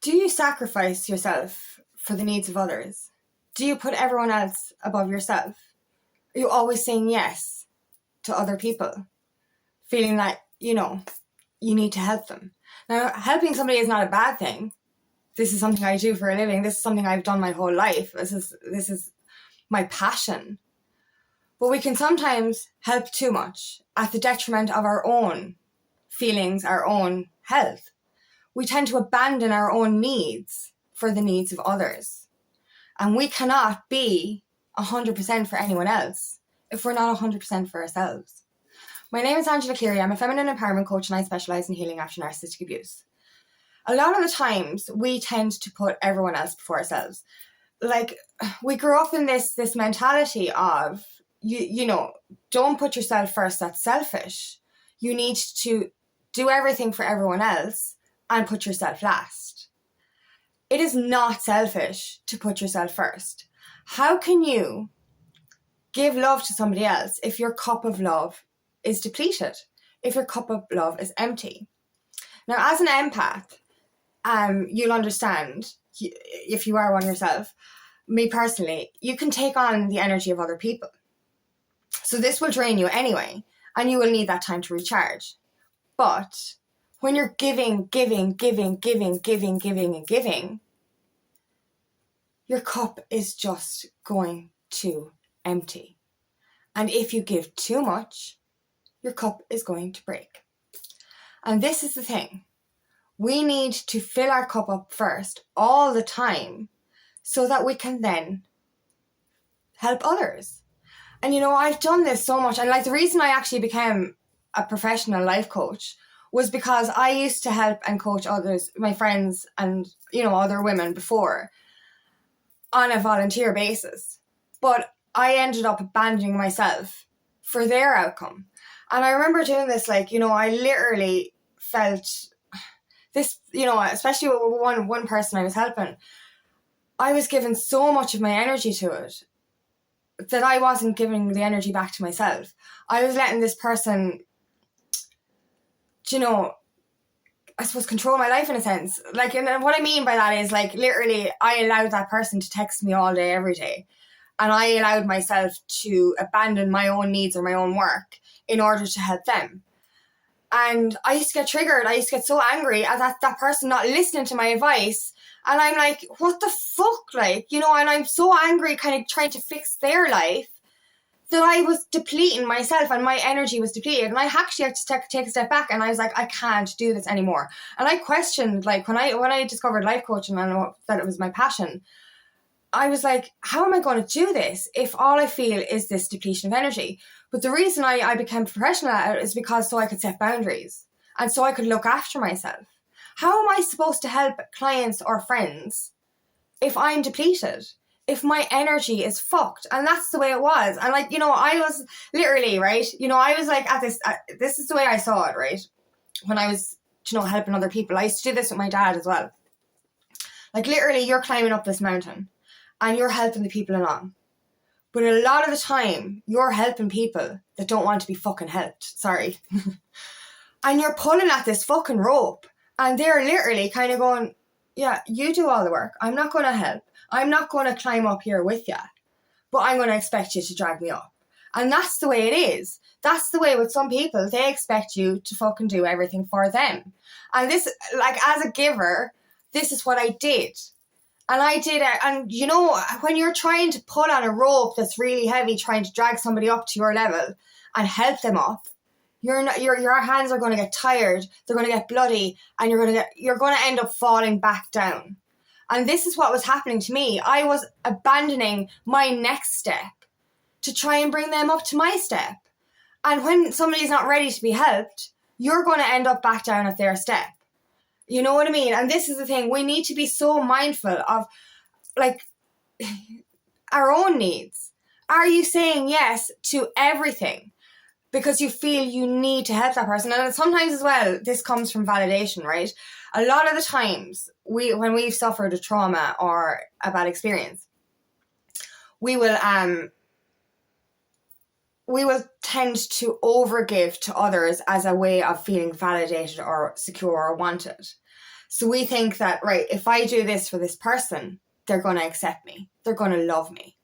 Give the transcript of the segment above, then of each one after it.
Do you sacrifice yourself for the needs of others? Do you put everyone else above yourself? Are you always saying yes to other people, feeling that, you need to help them? Now, helping somebody is not a bad thing. This is something I do for a living. This is something I've done my whole life. This is my passion. But we can sometimes help too much at the detriment of our own feelings, our own health. We tend to abandon our own needs for the needs of others. And we cannot be 100% for anyone else if we're not 100% for ourselves. My name is Angela Cleary. I'm a feminine empowerment coach and I specialise in healing after narcissistic abuse. A lot of the times we tend to put everyone else before ourselves. Like, we grew up in this mentality of, don't put yourself first, that's selfish. You need to do everything for everyone else and put yourself last. It is not selfish to put yourself first. How can you give love to somebody else if your cup of love is depleted, if your cup of love is empty? Now, as an empath, you'll understand, if you are one yourself, me personally, you can take on the energy of other people. So this will drain you anyway, and you will need that time to recharge. But when you're giving, your cup is just going to empty. And if you give too much, your cup is going to break. And this is the thing. We need to fill our cup up first all the time so that we can then help others. And I've done this so much. And the reason I actually became a professional life coach was because I used to help and coach others, my friends and, other women before on a volunteer basis. But I ended up abandoning myself for their outcome. And I remember doing this, I literally felt this, especially with one person I was helping, I was giving so much of my energy to it that I wasn't giving the energy back to myself. I was letting this person, I suppose, control my life in a sense. And what I mean by that is, literally, I allowed that person to text me all day, every day. And I allowed myself to abandon my own needs or my own work in order to help them. And I used to get triggered. I used to get so angry at that person not listening to my advice. And I'm like, what the fuck? And I'm so angry kind of trying to fix their life that I was depleting myself and my energy was depleted. And I actually had to take a step back and I was like, I can't do this anymore. And I questioned, when I discovered life coaching and that it was my passion, I was like, how am I going to do this if all I feel is this depletion of energy? But the reason I became professional at it is because so I could set boundaries and so I could look after myself. How am I supposed to help clients or friends if I'm depleted? If my energy is fucked? And that's the way it was. And I was literally, right? I was at this is the way I saw it, right? When I was, helping other people. I used to do this with my dad as well. Literally, you're climbing up this mountain and you're helping the people along. But a lot of the time, you're helping people that don't want to be fucking helped. Sorry. And you're pulling at this fucking rope. And they're literally kind of going, yeah, you do all the work. I'm not going to help. I'm not going to climb up here with you. But I'm going to expect you to drag me up. And that's the way it is. That's the way with some people. They expect you to fucking do everything for them. And this, as a giver, this is what I did. And I did it. And, when you're trying to pull on a rope that's really heavy, trying to drag somebody up to your level and help them up, your hands are going to get tired, they're going to get bloody, and you're going to end up falling back down. And this is what was happening to me. I was abandoning my next step to try and bring them up to my step. And when somebody's not ready to be helped, you're going to end up back down at their step. You know what I mean? And this is the thing. We need to be so mindful of our own needs. Are you saying yes to everything because you feel you need to help that person? And sometimes as well, this comes from validation, right? A lot of the times, when we've suffered a trauma or a bad experience, we will tend to overgive to others as a way of feeling validated or secure or wanted. So we think that, right, if I do this for this person, they're going to accept me. They're going to love me.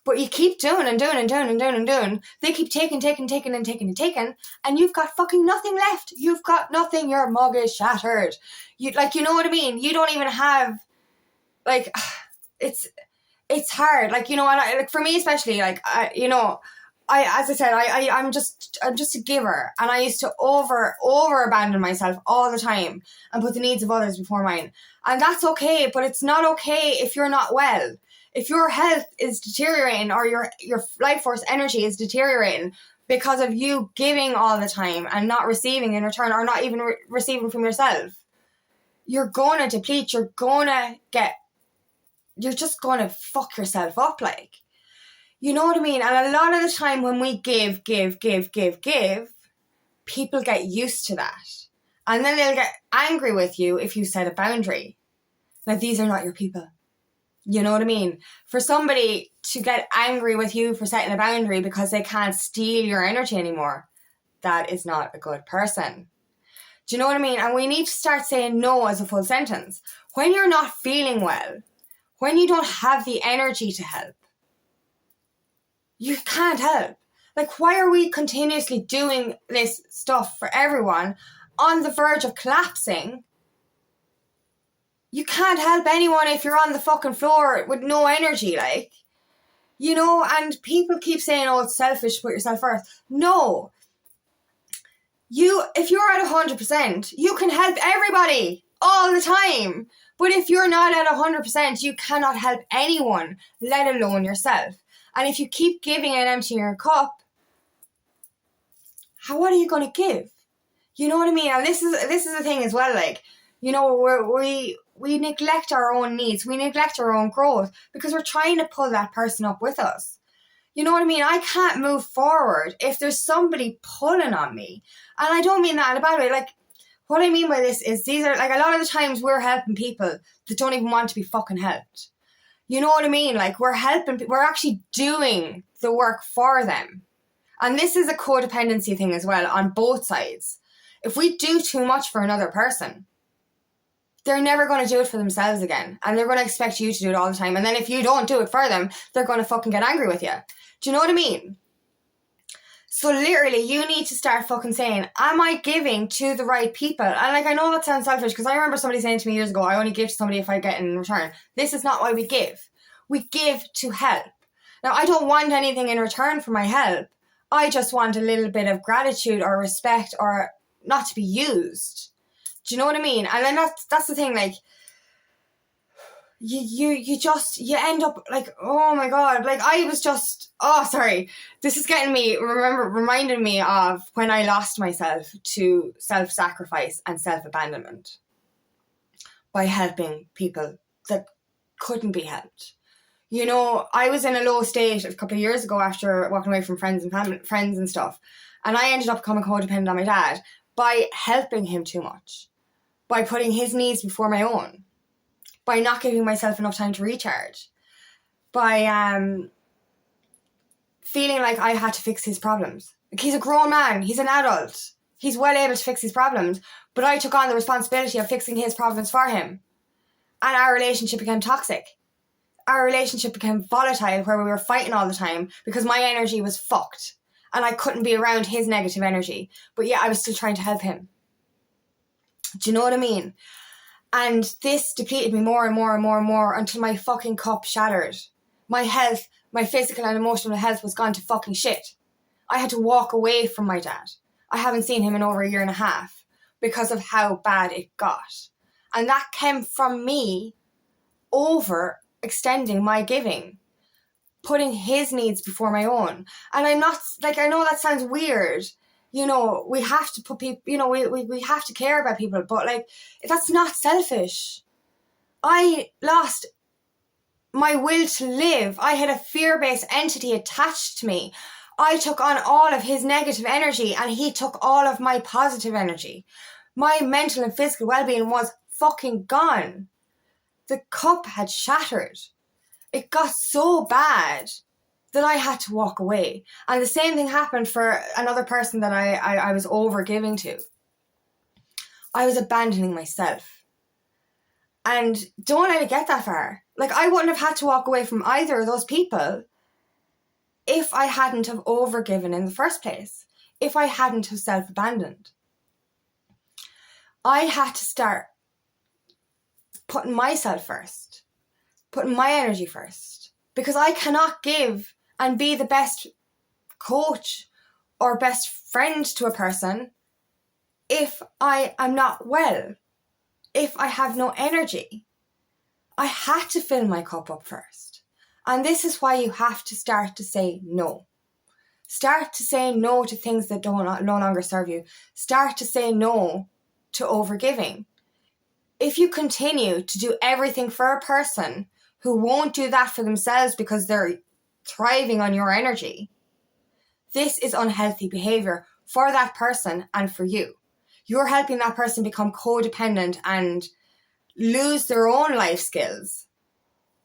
But you keep doing and doing and doing and doing and doing. They keep taking and you've got fucking nothing left. You've got nothing. Your mug is shattered. You know what I mean? You don't even have, like, it's hard. Like, and like for me especially, like, as I said, I'm just a giver, and I used to over abandon myself all the time and put the needs of others before mine. And that's okay, but it's not okay if you're not well. If your health is deteriorating or your life force energy is deteriorating because of you giving all the time and not receiving in return, or not even receiving from yourself, you're going to deplete. You're just going to fuck yourself up, like. You know what I mean? And a lot of the time when we give, people get used to that. And then they'll get angry with you if you set a boundary. Like, these are not your people. You know what I mean? For somebody to get angry with you for setting a boundary because they can't steal your energy anymore, that is not a good person. Do you know what I mean? And we need to start saying no as a full sentence. When you're not feeling well, when you don't have the energy to help, you can't help. Like, why are we continuously doing this stuff for everyone on the verge of collapsing? You can't help anyone if you're on the fucking floor with no energy, like. And people keep saying, oh, it's selfish to put yourself first. No. If you're at 100%, you can help everybody all the time. But if you're not at 100%, you cannot help anyone, let alone yourself. And if you keep giving and emptying your cup, what are you going to give? You know what I mean? And this is the thing as well, like, we neglect our own needs. We neglect our own growth because we're trying to pull that person up with us. You know what I mean? I can't move forward if there's somebody pulling on me. And I don't mean that in a bad way. Like, what I mean by this is these are, like, a lot of the times we're helping people that don't even want to be fucking helped. You know what I mean? Like, we're actually doing the work for them. And this is a codependency thing as well on both sides. If we do too much for another person, they're never going to do it for themselves again. And they're going to expect you to do it all the time. And then if you don't do it for them, they're going to fucking get angry with you. Do you know what I mean? So literally, you need to start fucking saying, am I giving to the right people? And like, I know that sounds selfish because I remember somebody saying to me years ago, I only give to somebody if I get in return. This is not why we give. We give to help. Now, I don't want anything in return for my help. I just want a little bit of gratitude or respect or not to be used. Do you know what I mean? And then that's the thing, like, you end up like, oh my God, like I was just, sorry. This is reminding me of when I lost myself to self-sacrifice and self-abandonment by helping people that couldn't be helped. I was in a low state a couple of years ago after walking away from friends and stuff. And I ended up becoming codependent on my dad by helping him too much, by putting his needs before my own, by not giving myself enough time to recharge, by feeling like I had to fix his problems. Like, he's a grown man, he's an adult, he's well able to fix his problems, but I took on the responsibility of fixing his problems for him. And our relationship became toxic. Our relationship became volatile, where we were fighting all the time because my energy was fucked and I couldn't be around his negative energy. But yeah, I was still trying to help him. Do you know what I mean? And this depleted me more and more and more and more until my fucking cup shattered. My health, my physical and emotional health was gone to fucking shit. I had to walk away from my dad. I haven't seen him in over 1.5 years because of how bad it got. And that came from me over extending my giving, putting his needs before my own. And I'm not, like, I know that sounds weird. We have to put people, we have to care about people, but like, that's not selfish. I lost my will to live. I had a fear-based entity attached to me. I took on all of his negative energy and he took all of my positive energy. My mental and physical well-being was fucking gone. The cup had shattered. It got so bad that I had to walk away. And the same thing happened for another person that I was over giving to. I was abandoning myself. And don't let it get that far. Like, I wouldn't have had to walk away from either of those people if I hadn't have overgiven in the first place, if I hadn't have self-abandoned. I had to start putting myself first, putting my energy first, because I cannot give and be the best coach or best friend to a person if I am not well, if I have no energy. I had to fill my cup up first. And this is why you have to start to say no. Start to say no to things that no longer serve you. Start to say no to overgiving. If you continue to do everything for a person who won't do that for themselves because they're thriving on your energy, this is unhealthy behavior for that person and for you. You're helping that person become codependent and lose their own life skills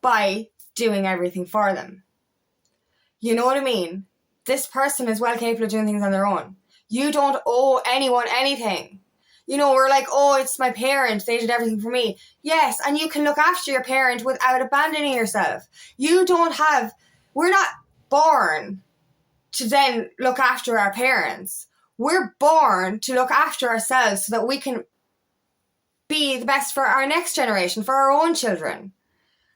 by doing everything for them. You know what I mean? This person is well capable of doing things on their own. You don't owe anyone anything. You know, we're like, oh, it's my parents, they did everything for me. Yes, and you can look after your parent without abandoning yourself. We're not born to then look after our parents. We're born to look after ourselves so that we can be the best for our next generation, for our own children.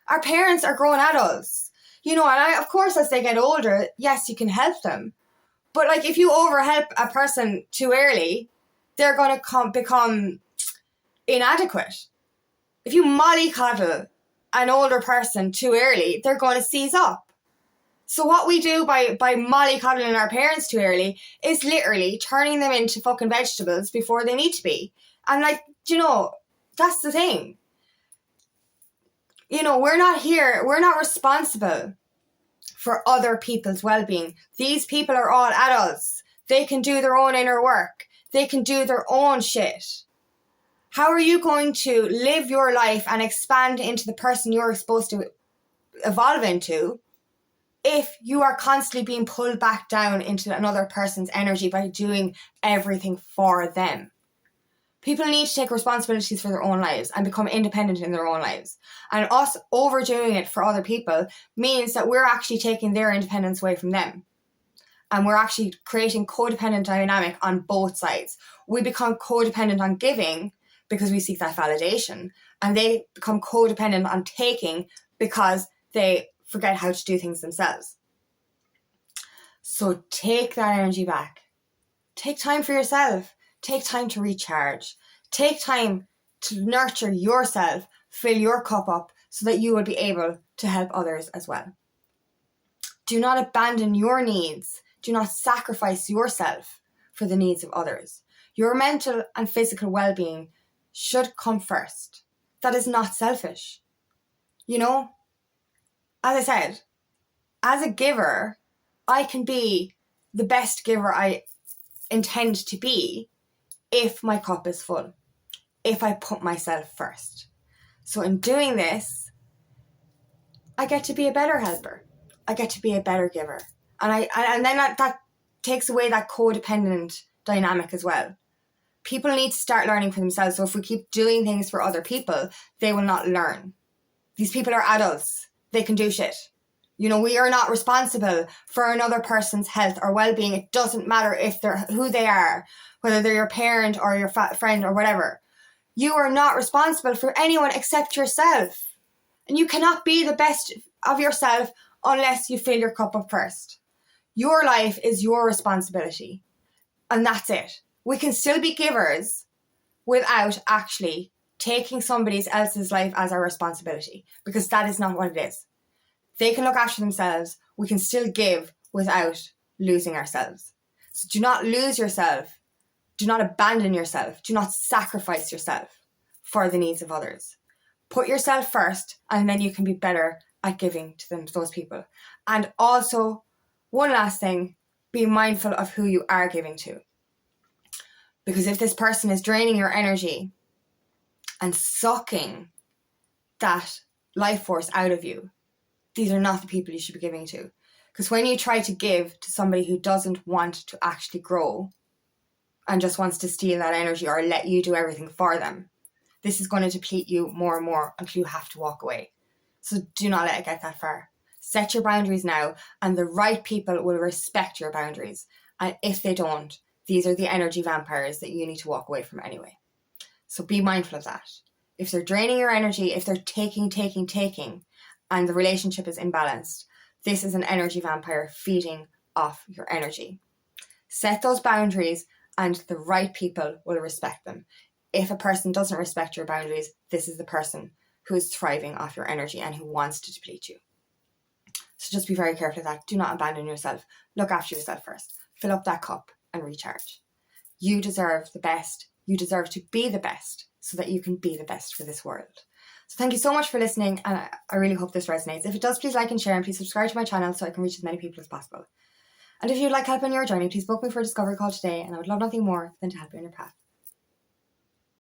Our parents are grown adults, you know, and of course, as they get older, yes, you can help them. But like, if you overhelp a person too early, they're going to become inadequate. If you mollycoddle an older person too early, they're going to seize up. So what we do by mollycoddling our parents too early is literally turning them into fucking vegetables before they need to be. And like, you know, that's the thing. You know, we're not responsible for other people's well-being. These people are all adults. They can do their own inner work. They can do their own shit. How are you going to live your life and expand into the person you're supposed to evolve into if you are constantly being pulled back down into another person's energy by doing everything for them? People need to take responsibilities for their own lives and become independent in their own lives. And us overdoing it for other people means that we're actually taking their independence away from them. And we're actually creating codependent dynamic on both sides. We become codependent on giving because we seek that validation. And they become codependent on taking because they forget how to do things themselves. So take that energy back. Take time for yourself. Take time to recharge. Take time to nurture yourself, fill your cup up so that you will be able to help others as well. Do not abandon your needs. Do not sacrifice yourself for the needs of others. Your mental and physical well-being should come first. That is not selfish. You know, as I said, as a giver, I can be the best giver I intend to be if my cup is full, if I put myself first. So in doing this, I get to be a better helper. I get to be a better giver. And then that takes away that codependent dynamic as well. People need to start learning for themselves. So if we keep doing things for other people, they will not learn. These people are adults. They can do shit. You know, we are not responsible for another person's health or well-being. It doesn't matter if they're who they are, whether they're your parent or your friend or whatever. You are not responsible for anyone except yourself. And you cannot be the best of yourself unless you fill your cup up first. Your life is your responsibility. And that's it. We can still be givers without actually taking somebody else's life as our responsibility, because that is not what it is. They can look after themselves. We can still give without losing ourselves. So do not lose yourself. Do not abandon yourself. Do not sacrifice yourself for the needs of others. Put yourself first, and then you can be better at giving to those people. And also, one last thing, be mindful of who you are giving to. Because if this person is draining your energy and sucking that life force out of you, these are not the people you should be giving to. Because when you try to give to somebody who doesn't want to actually grow and just wants to steal that energy or let you do everything for them, this is going to deplete you more and more until you have to walk away. So do not let it get that far. Set your boundaries now, and the right people will respect your boundaries. And if they don't, these are the energy vampires that you need to walk away from anyway. So be mindful of that. If they're draining your energy, if they're taking, and the relationship is imbalanced, this is an energy vampire feeding off your energy. Set those boundaries, and the right people will respect them. If a person doesn't respect your boundaries, this is the person who is thriving off your energy and who wants to deplete you. So just be very careful of that. Do not abandon yourself. Look after yourself first. Fill up that cup and recharge. You deserve the best. You deserve to be the best so that you can be the best for this world. So thank you so much for listening, and I really hope this resonates. If it does, please like and share, and please subscribe to my channel so I can reach as many people as possible. And if you'd like help on your journey, please book me for a discovery call today, and I would love nothing more than to help you on your path.